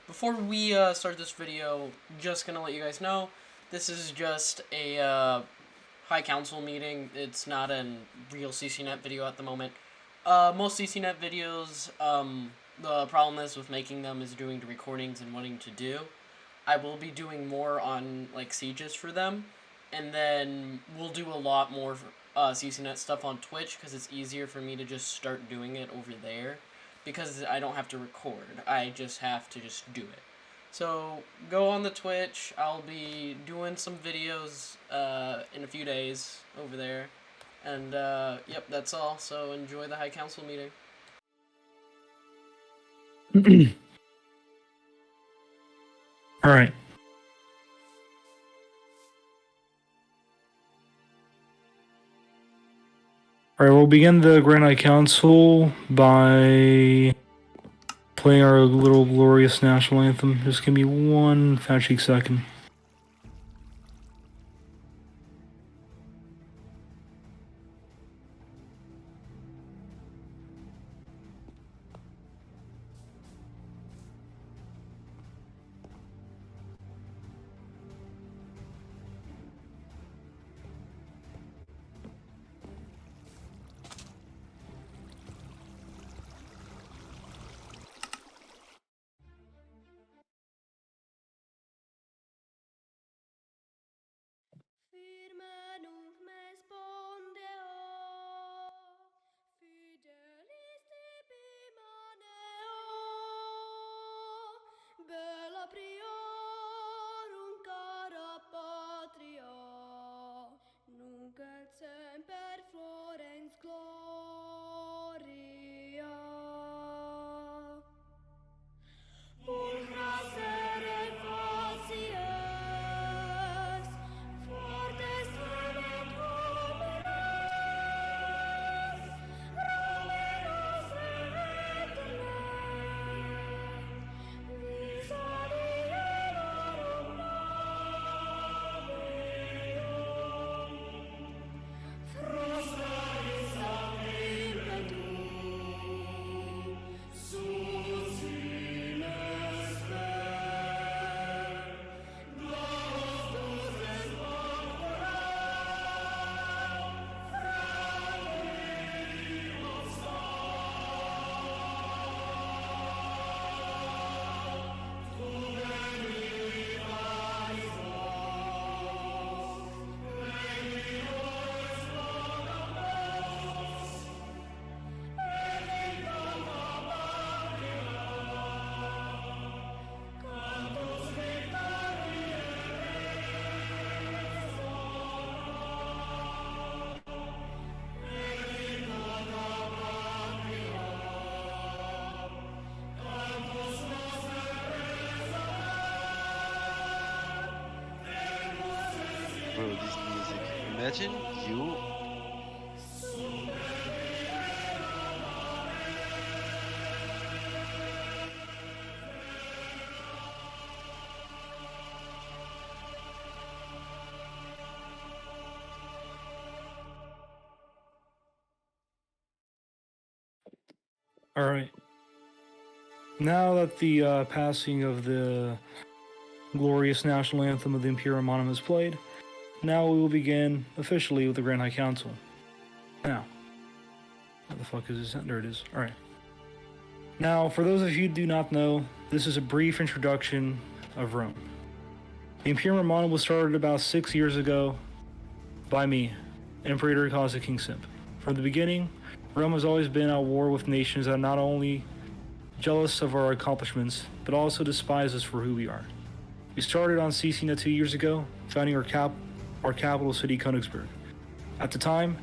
Before we start this video, just gonna let you guys know, this is just a High Council meeting. It's not a real CCnet video at the moment. Most CCnet videos, the problem is with making them is doing the recordings and wanting to do. I will be doing more on like sieges for them, and then we'll do a lot more CCnet stuff on Twitch because it's easier for me to just start doing it over there. Because I don't have to record, I just have to just do it. So go on the Twitch. I'll be doing some videos in a few days over there, and yep, that's all. So enjoy the High Council meeting. All right. All right, we'll begin the Grand High Council by playing our little glorious national anthem. Just give me one fat cheek second. Bro, this music. Imagine you. All right. Now that the passing of the glorious national anthem of the Imperial Monarch is played, now we will begin officially with the Grand High Council. Now, where the fuck is this? There it is. All right. Now, for those of you who do not know, this is a brief introduction of Rome. The Imperial Monarch was started about 6 years ago by me, Emperor Cossack King Simp. From the beginning, Rome has always been at war with nations that are not only jealous of our accomplishments, but also despise us for who we are. We started on CCnet 2 years ago, founding our capital city, Königsberg. At the time,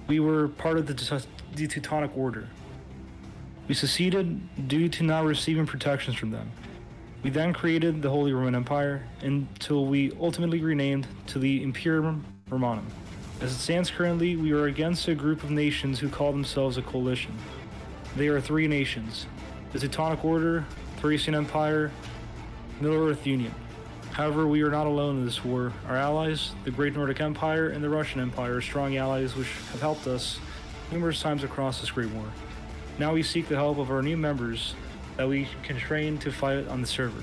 we were part of the Teutonic Order. We seceded due to not receiving protections from them. We then created the Holy Roman Empire until we ultimately renamed to the Imperium Romanum. As it stands currently, we are against a group of nations who call themselves a coalition. They are three nations: the Teutonic Order, Thracian Empire, Middle Earth Union. However, we are not alone in this war. Our allies, the Great Nordic Empire and the Russian Empire, are strong allies which have helped us numerous times across this great war. Now we seek the help of our new members, that we can train to fight on the server.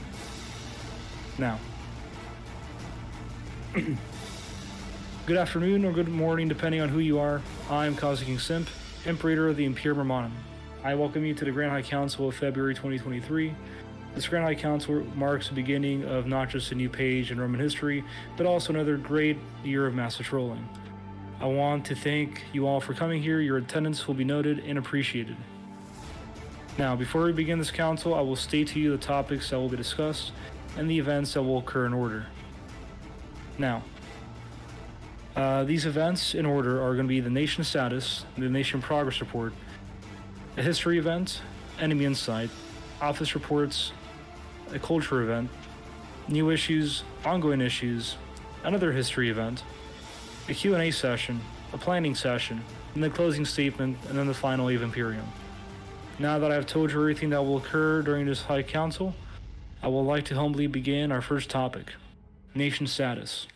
Now, good afternoon or good morning depending on who you are. I am Kazuking Simp, Imperator of the Imperium Romanum. I welcome you to the Grand High Council of February 2023. This Grand High Council marks the beginning of not just a new page in Roman history, but also another great year of massive trolling. I want to thank you all for coming here. Your attendance will be noted and appreciated. Now, before we begin this council, I will state to you the topics that will be discussed and the events that will occur in order. Now, these events in order are going to be the nation status, the nation progress report, a history event, enemy insight, office reports, a culture event, new issues, ongoing issues, another history event, a Q&A session, a planning session, and the closing statement, and then the final Eve Imperium. Now that I have told you everything that will occur during this High Council, I would like to humbly begin our first topic, nation status.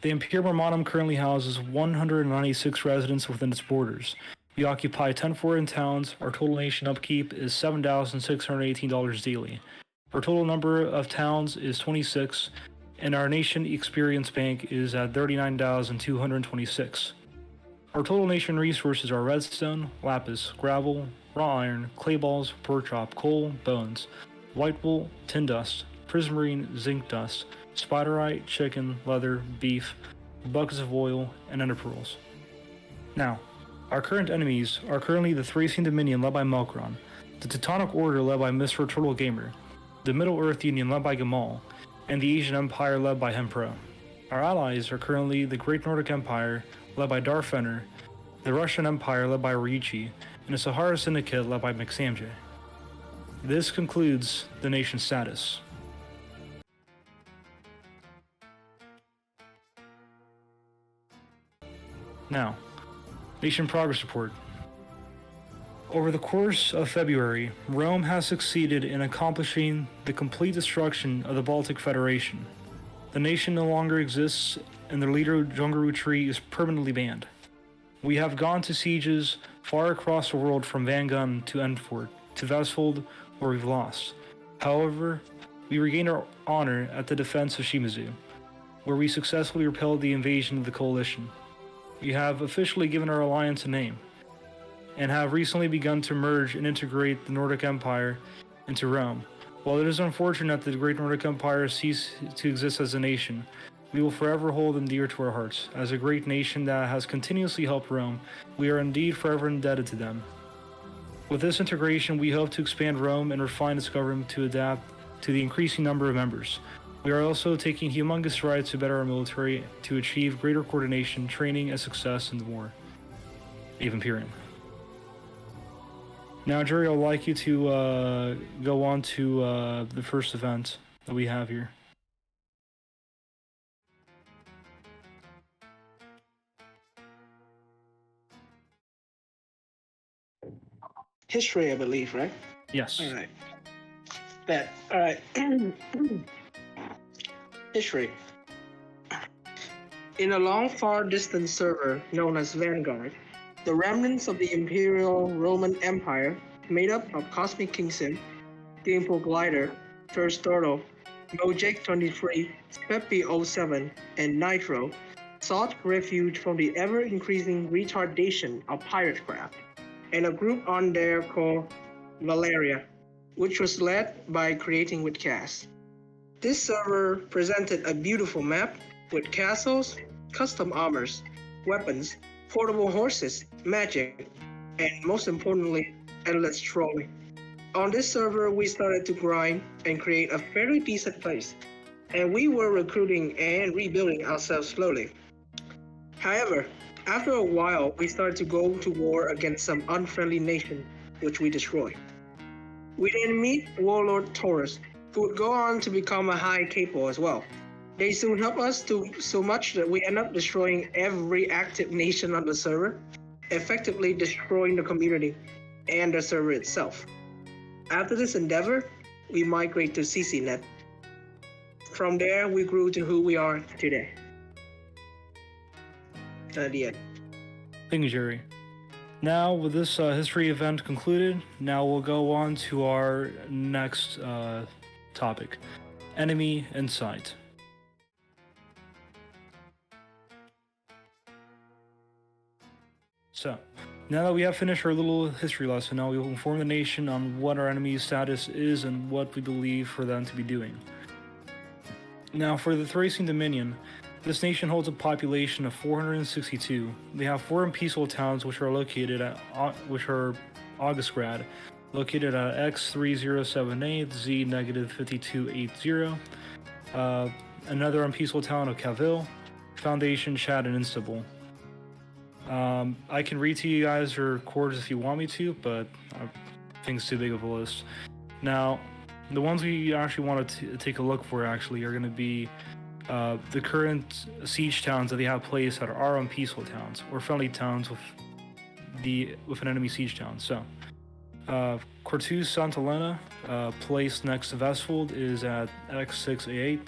The Imperium Romanum currently houses 196 residents within its borders. We occupy 10 foreign towns. Our total nation upkeep is $7,618 daily. Our total number of towns is 26, and our nation experience bank is at 39,226. Our total nation resources are redstone, lapis, gravel, raw iron, clay balls, pork chop, coal, bones, white wool, tin dust, prismarine, zinc dust, spiderite, chicken, leather, beef, buckets of oil, and ender pearls. Now, our current enemies are currently the Thracian Dominion led by Melkron, the Teutonic Order led by Mr. Turtle Gamer, the Middle-earth Union led by Gamal, and the Asian Empire led by Hempro. Our allies are currently the Great Nordic Empire led by Darfener, the Russian Empire led by Ryuichi, and the Sahara Syndicate led by Mixamje. This concludes the nation status. Now, Nation Progress Report. Over the course of February, Rome has succeeded in accomplishing the complete destruction of the Baltic Federation. The nation no longer exists, and their leader, Jungaru Tree, is permanently banned. We have gone to sieges far across the world from Vangun to Endfort to Vestfold, where we've lost. However, we regained our honor at the defense of Shimazu, where we successfully repelled the invasion of the coalition. We have officially given our alliance a name, and have recently begun to merge and integrate the Nordic Empire into Rome. While it is unfortunate that the Great Nordic Empire ceased to exist as a nation, we will forever hold them dear to our hearts. As a great nation that has continuously helped Rome, we are indeed forever indebted to them. With this integration, we hope to expand Rome and refine its government to adapt to the increasing number of members. We are also taking humongous strides to better our military to achieve greater coordination, training, and success in the war. Eve Imperium. Now, Jerry, I'd like you to go on to the first event that we have here. History, I believe, right? Yes. All right. All right. History. In a long, far-distant server known as Vanguard, the remnants of the Imperial Roman Empire, made up of Cosmic King Sim, Gamepro Glider, First Turtle, Mojake 23, Peppy 07, and Nitro, sought refuge from the ever-increasing retardation of pirate craft, and a group on there called Valeria, which was led by Creating with Cass. This server presented a beautiful map with castles, custom armors, weapons, portable horses, magic, and most importantly, endless trolling. On this server, we started to grind and create a fairly decent place, and we were recruiting and rebuilding ourselves slowly. However, after a while, we started to go to war against some unfriendly nation, which we destroyed. We then meet Warlord Taurus, who would go on to become a high capo as well. They soon helped us so much that we end up destroying every active nation on the server, effectively destroying the community and the server itself. After this endeavor, we migrate to CCnet. From there, we grew to who we are today. The end. Thank you, Jerry. Now, with this history event concluded, now we'll go on to our next topic, enemy insight. So, now that we have finished our little history lesson, now we will inform the nation on what our enemy's status is and what we believe for them to be doing. Now, for the Thracian Dominion, this nation holds a population of 462. They have 4 peaceful towns which are located at Augustgrad, located at X3078, Z -5280. Another unpeaceful town of Cavil, Foundation, Chad, and Istanbul. I can read to you guys your chords if you want me to, but I think it's too big of a list. Now, the ones we actually want to take a look for actually are going to be the current siege towns that they have placed that are unpeaceful towns or friendly towns with an enemy siege town. So, Cortuz Santa Elena, placed next to Vestfold, is at X688,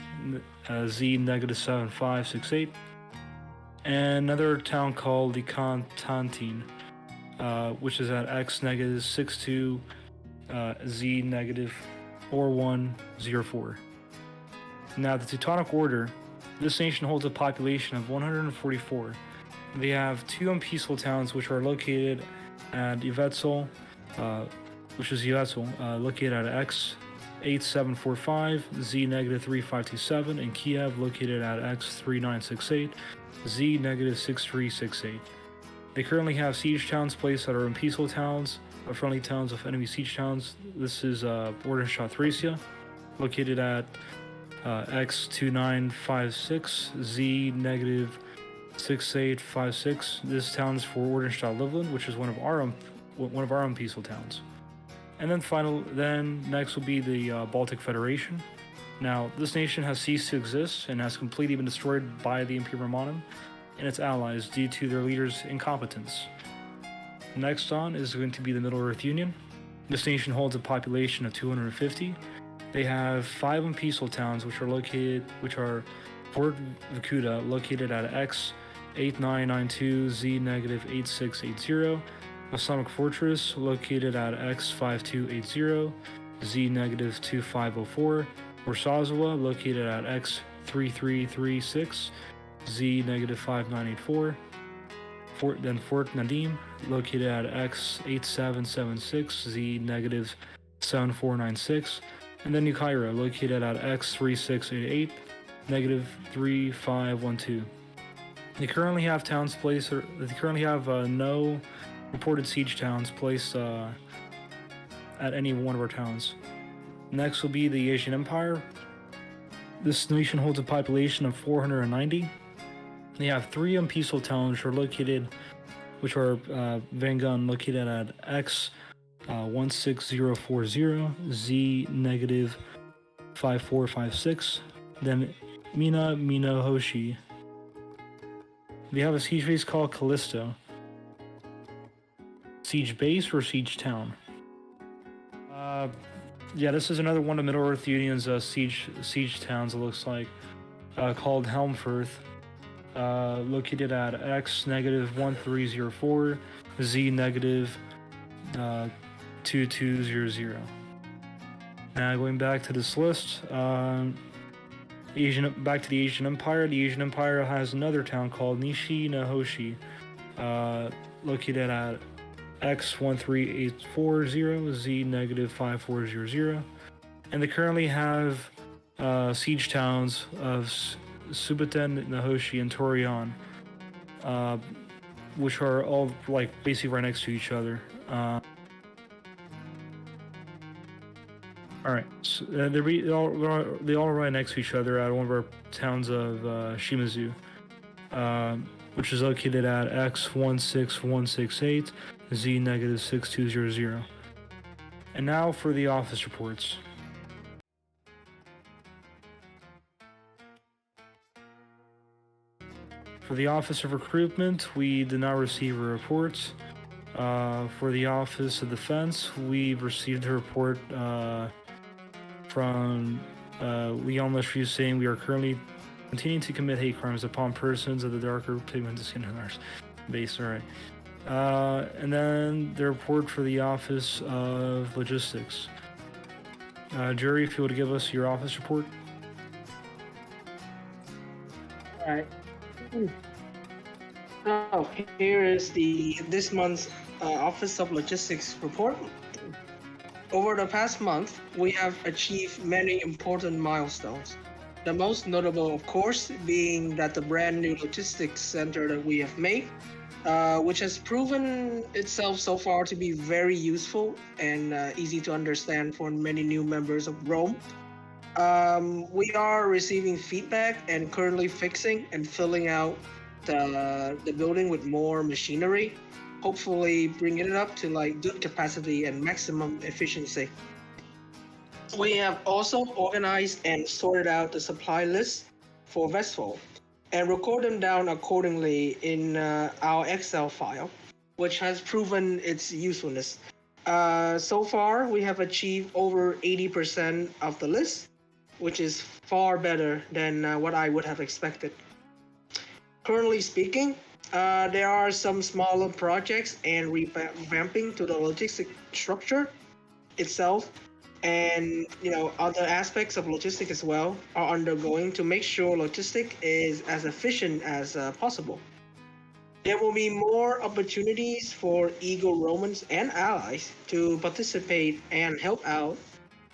Z -7568. And another town called the Constantine, which is at X -62, Z -4104. Now, the Teutonic Order, this nation holds a population of 144. They have 2 unpeaceful towns which are located at Ivetzel, located at X8745, Z -3527, and Kiev, located at X3968, Z -6368. They currently have siege towns placed that are unpeaceful towns, or friendly towns of enemy siege towns. This is Ordenstadt Thracia, located at X2956, Z -6856. This town is for Ordenstadt Livland, which is one of our unpeaceful towns. And then next will be the Baltic Federation. Now, this nation has ceased to exist and has completely been destroyed by the Imperium Romanum and its allies due to their leaders' incompetence. Next on is going to be the Middle Earth Union. This nation holds a population of 250. They have 5 unpeaceful towns which are Fort Vakuda, located at X8992, Z -8680, Islamic Fortress, located at X5280, Z -2504, Warsawa, located at X3336, Z -5984, Fort Nadim, located at X8776, Z -7496, and then New Cairo, located at X3688, -3512. They currently have no reported siege towns placed at any one of our towns. Next will be the Asian Empire. This nation holds a population of 490. They have 3 unpeaceful towns which are Vangun, located at X16040, Z -5456, then Minahoshi. They have a siege base called Callisto. Siege base or siege town? Yeah, this is another one of Middle Earth Union's siege towns, it looks like, called Helmfirth, located at X -1304, Z -2200. Now, going back to this list, back to the Asian Empire. The Asian Empire has another town called Nishi Nahoshi, located at X13840, Z -5400, and they currently have siege towns of Subiten, Nahoshi, and Torian, which are all basically right next to each other. Alright, so they all right next to each other at one of our towns of Shimazu, which is located at X16168, Z -6200. And now for the office reports. For the Office of Recruitment, we did not receive a report. For the Office of Defense, we've received a report from Leon Leshrew saying we are currently continuing to commit hate crimes upon persons of the darker pigmented skin colors. Base, all right. And then the report for the Office of Logistics. Jerry, if you would give us your office report. Alright. So here is this month's Office of Logistics report. Over the past month, we have achieved many important milestones. The most notable, of course, being that the brand new logistics center that we have made, which has proven itself so far to be very useful and easy to understand for many new members of Rome. We are receiving feedback and currently fixing and filling out the building with more machinery, hopefully bringing it up to like good capacity and maximum efficiency. We have also organized and sorted out the supply list for Vestfold and record them down accordingly in our Excel file, which has proven its usefulness. So far, we have achieved over 80% of the list, which is far better than what I would have expected. Currently speaking, there are some smaller projects and revamping to the logistic structure itself, and other aspects of logistic as well are undergoing to make sure logistic is as efficient as possible. There will be more opportunities for eager Romans and allies to participate and help out.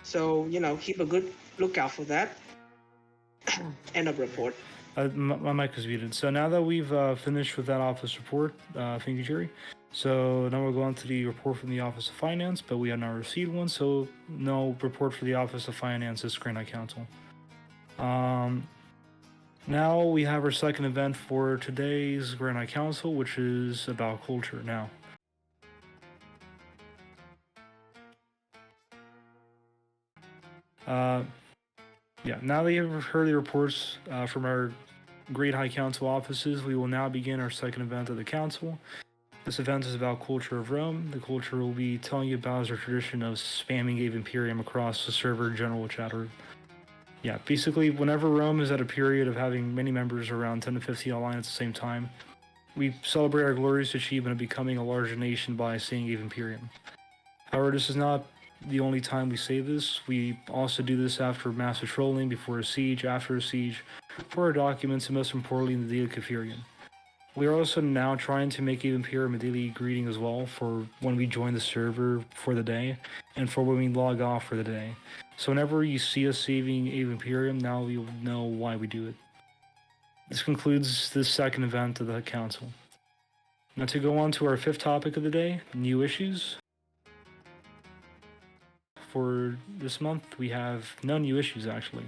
So keep a good lookout for that. End of report. My mic is muted. So now that we've finished with that office report, thank you, Jerry. So now we'll go on to the report from the Office of Finance, but we have not received one, so no report for the Office of Finance this Grand High Council. Now we have our second event for today's Grand High Council, which is about culture now. Now that you've heard the reports from our Great High Council offices, we will now begin our second event of the Council. This event is about culture of Rome. The culture we'll be telling you about is our tradition of spamming Ave Imperium across the server general chat room. Yeah, basically, whenever Rome is at a period of having many members, around 10 to 15 online at the same time, we celebrate our glorious achievement of becoming a larger nation by saying Ave Imperium. However, this is not the only time we say this. We also do this after mass patrolling, before a siege, after a siege, for our documents, and most importantly in the daily Caphirian. We are also now trying to make Ave Imperium a daily greeting as well for when we join the server for the day, and for when we log off for the day. So whenever you see us saving Ave Imperium, now you'll know why we do it. This concludes this second event of the Council. Now to go on to our fifth topic of the day, new issues. For this month, we have no new issues, actually.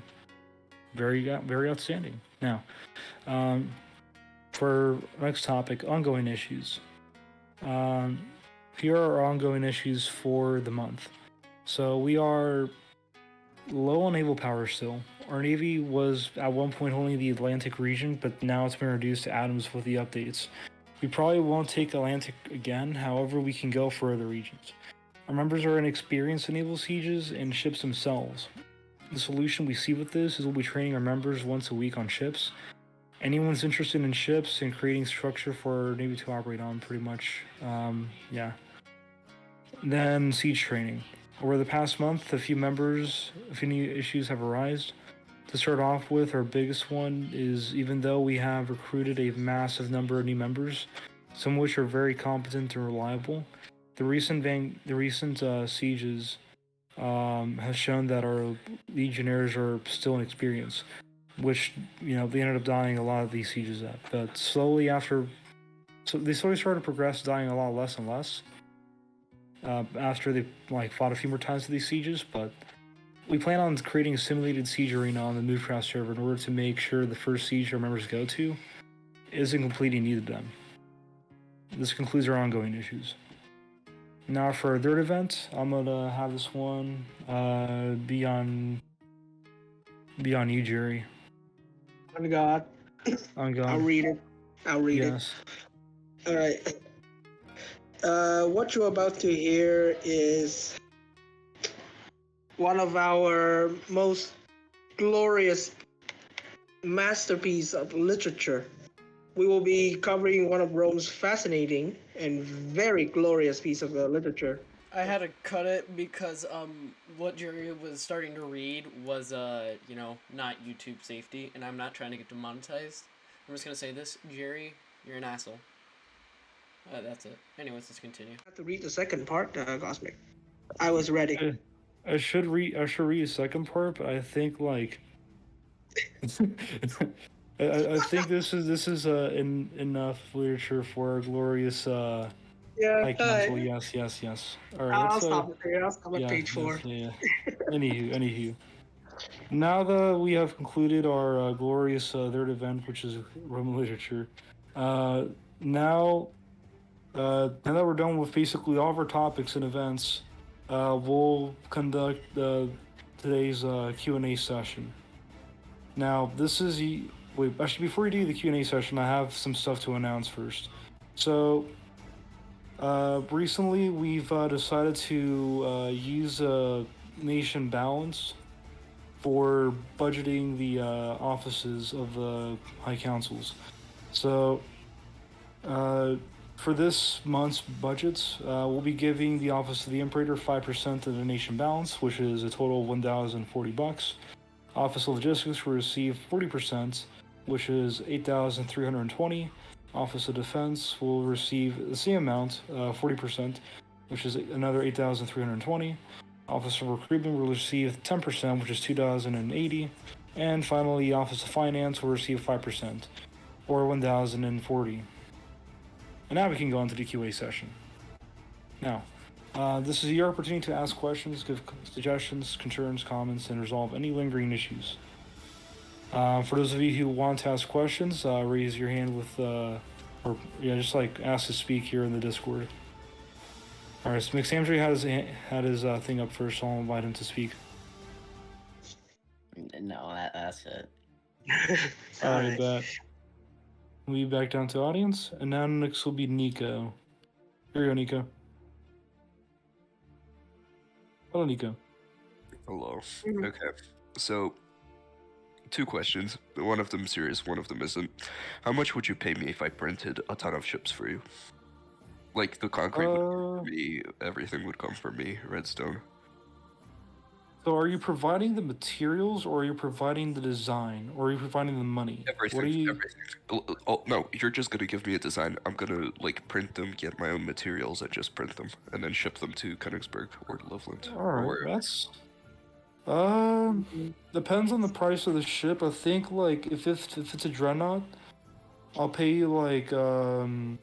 Very outstanding. Now, for next topic, ongoing issues. Here are our ongoing issues for the month. So we are low on naval power still. Our Navy was at one point holding the Atlantic region, but now it's been reduced to atoms with the updates. We probably won't take Atlantic again, however we can go for other regions. Our members are inexperienced in naval sieges and ships themselves. The solution we see with this is we'll be training our members once a week on ships. Anyone's interested in ships and creating structure for our Navy to operate on, pretty much, Then siege training. Over the past month, a few new issues have arisen. To start off with, our biggest one is, even though we have recruited a massive number of new members, some of which are very competent and reliable, the recent sieges have shown that our legionnaires are still inexperienced, which they ended up dying a lot of these sieges at. But they slowly started to progress, dying a lot less and less after they fought a few more times with these sieges. But we plan on creating a simulated siege arena on the Movecraft server in order to make sure the first siege our members go to isn't completely new to them. This concludes our ongoing issues. Now for our third event, I'm gonna have this one be on you, Jerry. On God. On God. I'll read it. Yes. All right. What you're about to hear is one of our most glorious masterpiece of literature we will be covering one of Rome's fascinating and very glorious piece of literature. I had to cut it because what Jerry was starting to read was not YouTube safety, and I'm not trying to get demonetized. I'm just gonna say this, Jerry, you're an asshole. That's it. Anyways, let's continue. I have to read the second part, Cosmic. I was ready. I should read the second part, but I think like I think this is enough literature for a glorious Yeah. high council. Yes. All right. I'll stop it there. I'll stop at page 4. Yeah. Anywho. Now that we have concluded our glorious third event, which is Roman literature, now that we're done with basically all of our topics and events, we'll conduct today's Q&A session. Now, actually, before we do the Q&A session, I have some stuff to announce first. So, recently we've decided to use nation balance for budgeting the offices of the High Councils. So, for this month's budgets, we'll be giving the Office of the Imperator 5% of the nation balance, which is a total of $1,040. Office of Logistics will receive 40%, which is $8,320. Office of Defense will receive the same amount, 40%, which is another $8,320. Office of Recruitment will receive 10%, which is $2,080. And finally, Office of Finance will receive 5%, or $1,040. And now we can go into the QA session. Now, this is your opportunity to ask questions, give suggestions, concerns, comments, and resolve any lingering issues. For those of you who want to ask questions, raise your hand with, just like ask to speak here in the Discord. Alright, so McSamdry had his thing up first, so I'll invite him to speak. No, that's it. Alright, bet. We'll be back down to audience, and now next will be Nico. Here you go, Nico. Hello, Nico. Hello. Okay, so 2 questions. One of them serious, one of them isn't. How much would you pay me if I printed a ton of ships for you? Like the concrete would come for me, everything would come from me, redstone. So are you providing the materials, or are you providing the design, or are you providing the money? Everything. What are you... Everything. Oh no, you're just gonna give me a design. I'm gonna like print them, get my own materials, and just print them, and then ship them to Königsberg or Loveland. Alright, that's... depends on the price of the ship. I think, like, if it's a Dreadnought, I'll pay you, like, I'll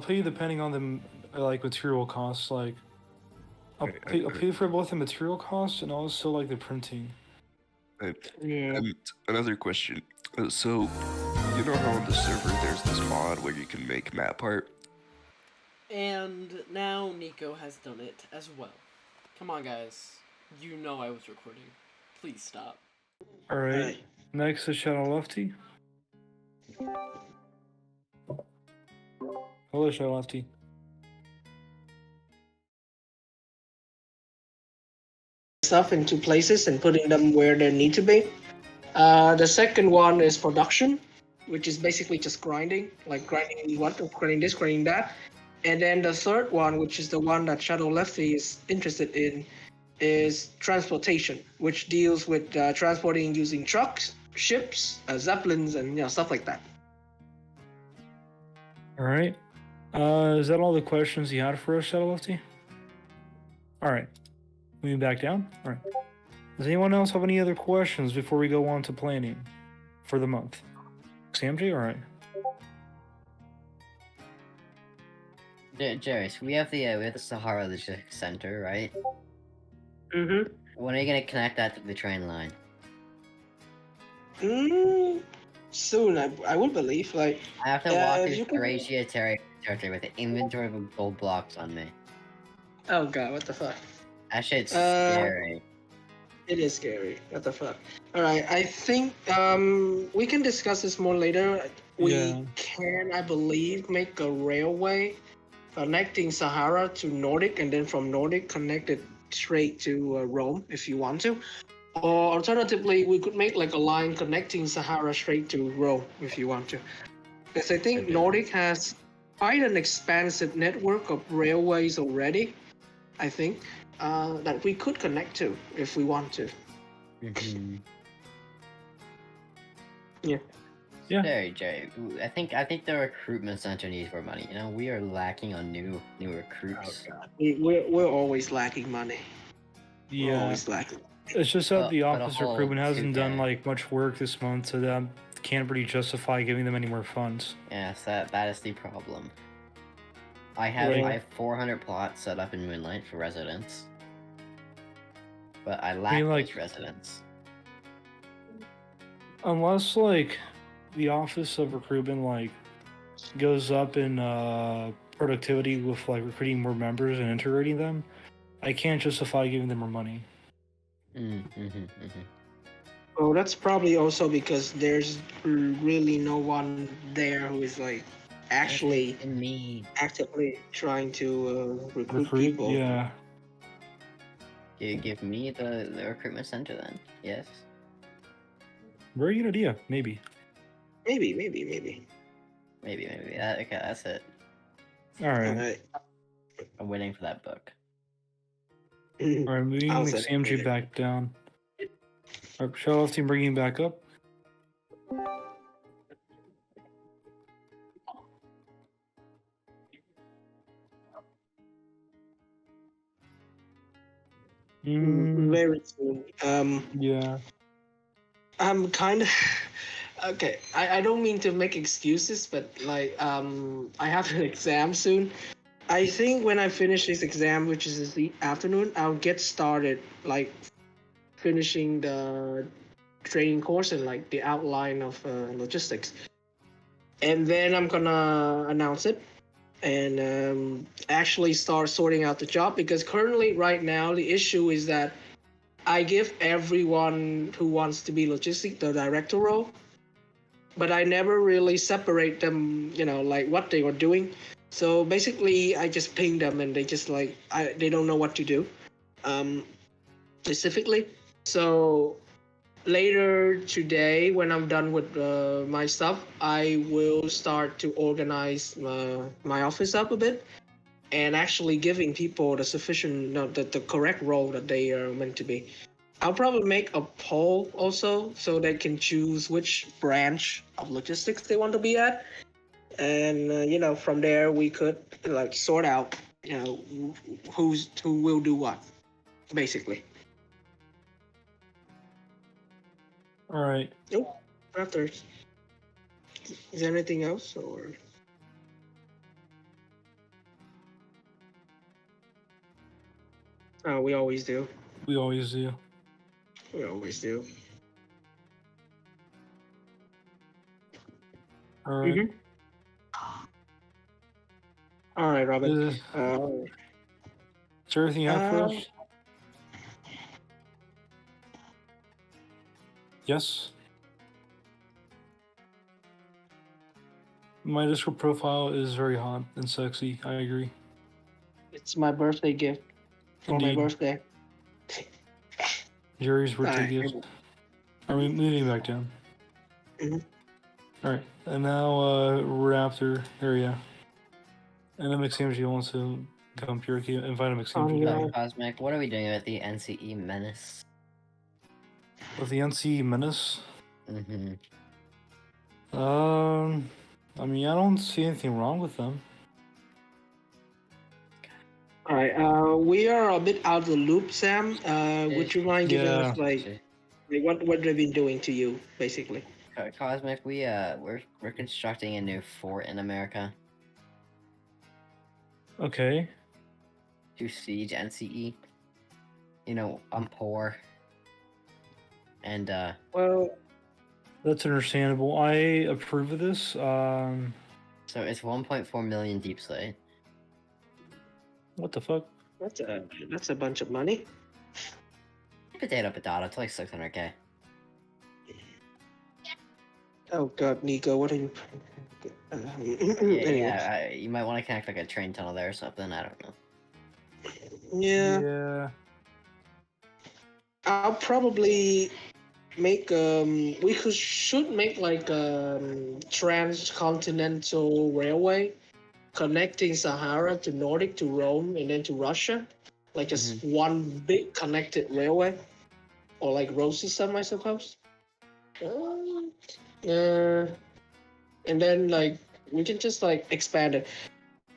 pay you depending on the, like, material costs, like... I'll pay for both the material costs and also, like, the printing. Right. Yeah. And another question. So, you know how on the server there's this mod where you can make map art? And now Nico has done it as well. Come on, guys. You know I was recording. Please stop. Alright, next is Shadow Lefty. Hello, Shadow Lefty. Stuff into places and putting them where they need to be. The second one is production, which is basically just grinding, like grinding grinding this, grinding that. And then the third one, which is the one that Shadow Lefty is interested in, is transportation, which deals with transporting using trucks, ships, zeppelins, and stuff like that. Alright. Is that all the questions you had for us, Shadow Lefty? Alright. Moving back down? Alright. Does anyone else have any other questions before we go on to planning for the month? Samji? Alright. Jerry, so we have the Sahara Logistics Center, right? Mm-hmm. When are you gonna connect that to the train line? Soon, I would believe. Like, I have to walk you through can- Eurasia territory with an inventory of gold blocks on me. oh god, what the fuck? That shit's Uh, scary. It is scary. What the fuck? Alright, I think we can discuss this more later. We Yeah. can, I believe, make a railway connecting Sahara to Nordic, and then from Nordic connect it straight to Rome if you want to. Or alternatively, we could make like a line connecting Sahara Strait to Rome if you want to. Because I think Okay. Nordic has quite an expansive network of railways already, I think, that we could connect to if we want to. Mm-hmm. Yeah. Yeah. Jerry. I think the recruitment center needs more money. You know, we are lacking on new recruits. We're always lacking money. We're Yeah. always lacking. It's just that the But a office whole recruitment hasn't done 2K. like much work this month, so that can't really justify giving them any more funds. Yes, that is the problem. I Right. have 400 plots set up in Moonlight for residents, but I lack mean, like- those residents. Unless like the office of recruitment like goes up in productivity with like recruiting more members and integrating them, I can't justify giving them more money. Well, that's probably also because there's really no one there who is like actually And me. actively trying to recruit people. Yeah. You give me the recruitment center then. Yes. Very good idea. Maybe. Maybe. Maybe. Okay, that's it. All right. Alright. I'm waiting for that book. All right. Moving I'll send it McSamG later. back down. All right, Shell team bringing him back up. Very soon. Yeah. I'm kind of okay. I don't mean to make excuses, but like I have an exam soon. I think when I finish this exam, which is the afternoon, I'll get started like finishing the training course and like the outline of logistics, and then I'm gonna announce it and actually start sorting out the job, because currently right now the issue is that I give everyone who wants to be logistic the director role, but I never really separate them, like what they were doing. So basically I just ping them and they just like they don't know what to do specifically. So later today, when I'm done with my stuff, I will start to organize my office up a bit and actually giving people the sufficient, no, the correct role that they are meant to be. I'll probably make a poll also so they can choose which branch of logistics they want to be at. And from there we could like sort out, who will do what, basically. All right. Nope. After. Is there anything else or? We always do. We always do. We always do. All right. Mhm. All right, Robin. Is there anything else for us? Yes. My Discord profile is very hot and sexy. I agree. It's my birthday gift for my Indeed. birthday. Jerry's birthday Alright. gift. Are we moving back down? Mhm. All right, and now Raptor. There you go. And then McSamG wants to come here. Invite him McSamG Yeah. down. Cosmic, what are we doing with the NCE Menace? With the NC Menace. Mm-hmm. I mean, I don't see anything wrong with them. All right. We are a bit out of the loop, Sam. Would you mind giving us like what they've been doing to you, basically? Cosmic, we're constructing a new fort in America Okay. to siege NCE. You know, I'm poor. And Well, That's understandable. I approve of this. so it's 1.4 million deep slate. What the fuck? that's a bunch of money. Potato, it's like 600k. Oh God, Nico, what are you? Anyways. Yeah, you might want to connect like a train tunnel there or something. I don't know. Yeah. Yeah. I'll probably make should make like transcontinental railway connecting Sahara to Nordic to Rome and then to Russia, like just one big connected railway or like road system, I suppose. Uh, and then like we can just like expand it.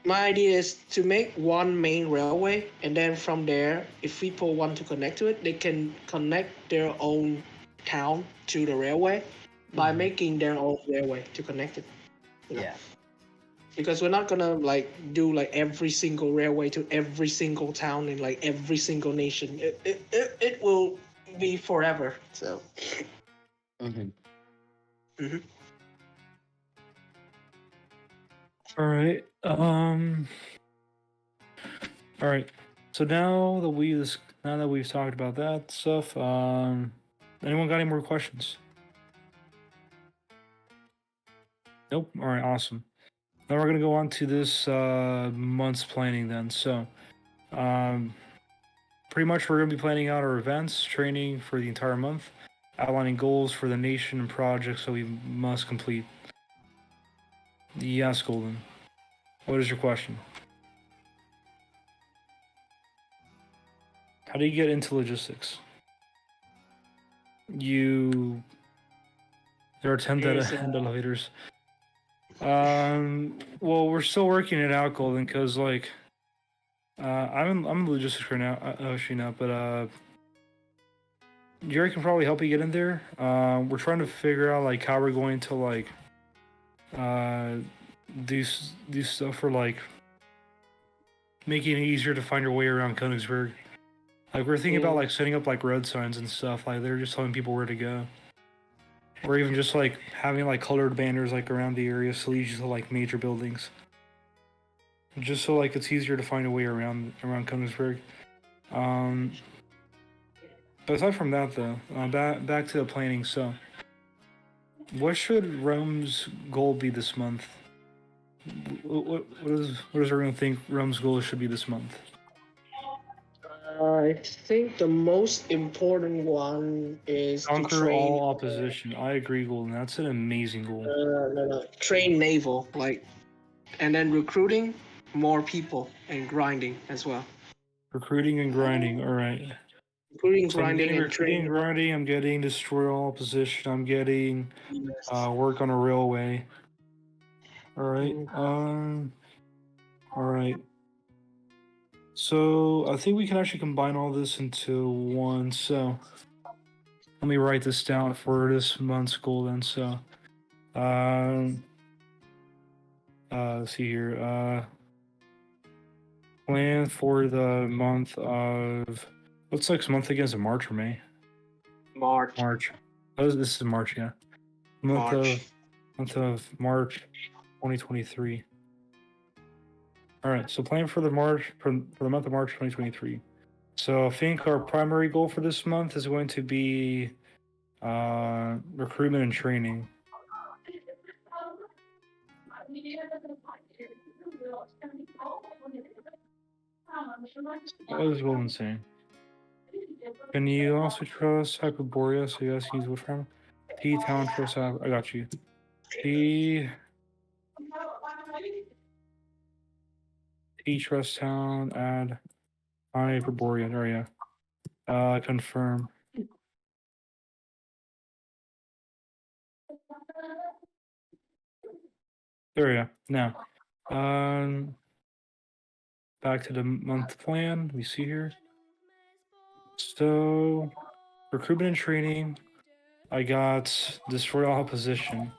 My idea is to make one main railway, and then from there, if people want to connect to it, they can connect their own town to the railway by making their own railway to connect it. You know? Yeah. Because we're not gonna like do like every single railway to every single town in like every single nation. It will be forever. So. Mm-hmm. Mm-hmm. All right. All right. So now that we've talked about that stuff, anyone got any more questions? Nope. All right. Awesome. Now we're gonna go on to this month's planning then. So, pretty much we're gonna be planning out our events, training for the entire month, outlining goals for the nation and projects that we must complete. Yes, Golden. What is your question? How do you get into logistics? There are 10 elevators. Well, we're still working it out, Golden, because like, I'm in logistics right now, actually not, but Jerry can probably help you get in there. We're trying to figure out like how we're going to like, do stuff for like making it easier to find your way around Königsberg. Like we're thinking about like setting up like road signs and stuff. Like they're just telling people where to go, or even just like having like colored banners like around the area to lead you to like major buildings. Just so like it's easier to find a way around Königsberg. But aside from that though, back to the planning. So, what should Rome's goal be this month? What does everyone think Rome's goal should be this month? I think the most important one is to Conquer train all opposition. I agree, Golden. That's an amazing goal. no, train naval, like, and then recruiting more people and grinding as well. Recruiting and grinding. All right. Recruiting, So I'm grinding, getting and recruiting and training. grinding. I'm getting destroy all opposition. I'm getting Yes. work on a railway. All right. All right. So I think we can actually combine all this into one. So let me write this down for this month's goal then. So, let's see here. Plan for the month of what's next month again? Is it March or May? March. March. Oh, this is March, yeah. Month of March, 2023. All right. So plan for the month of March 2023. So I think our primary goal for this month is going to be recruitment and training. What is Golden saying? Can you also trust Hyperborea? So you guys can use Wolfram. T Town trust. I got you. T trust town. Add Hyperborea. There, yeah. Confirm. There we go. Now, back to the month plan. We see here. So, recruitment and training. I got destroy all opposition.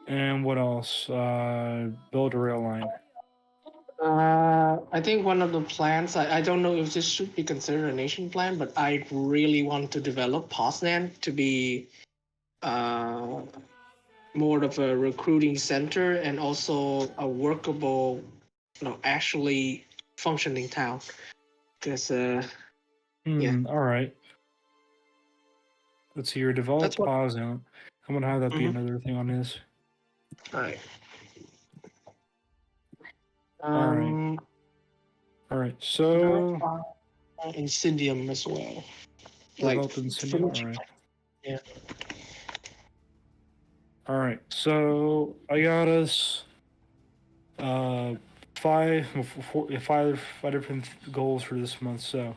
And what else? Build a rail line. I think one of the plans, I don't know if this should be considered a nation plan, but I really want to develop Poznan to be more of a recruiting center and also a workable, actually functioning town. Because, yeah. All right. Let's see. Your develop Poznan. I'm gonna have that be another thing on this. All right. All right. So Incendium as well. Develop Incendium? much- Alright. Yeah. Alright, so I got us five different goals for this month. So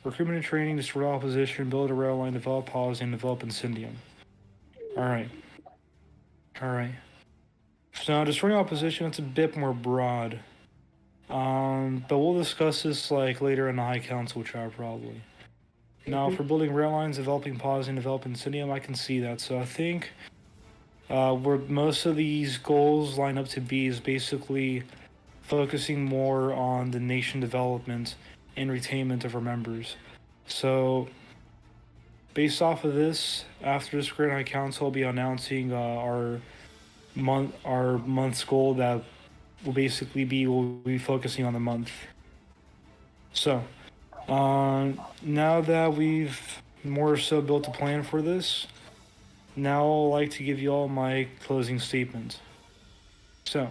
recruitment and training, destroy opposition, build a rail line, develop pause, and develop Incendium. Alright. So destroying opposition, it's a bit more broad. But we'll discuss this like later in the High Council chat probably. Now for building rail lines, developing pause, and developing Incendium, I can see that. So I think where most of these goals line up to be is basically focusing more on the nation development and retainment of our members. So based off of this, after this Grand High Council, I'll be announcing our month's goal that will basically be we'll be focusing on the month. So now that we've more so built a plan for this, now I'd like to give you all my closing statement. So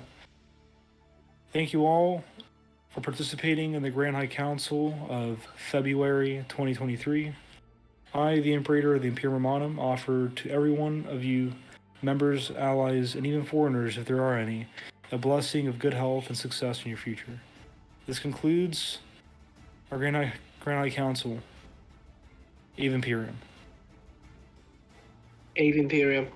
thank you all for participating in the Grand High Council of February 2023. I, the Imperator of the Imperium Romanum, offer to every one of you, members, allies, and even foreigners, if there are any, a blessing of good health and success in your future. This concludes our Grand High Council. Ave Imperium. Ave Imperium.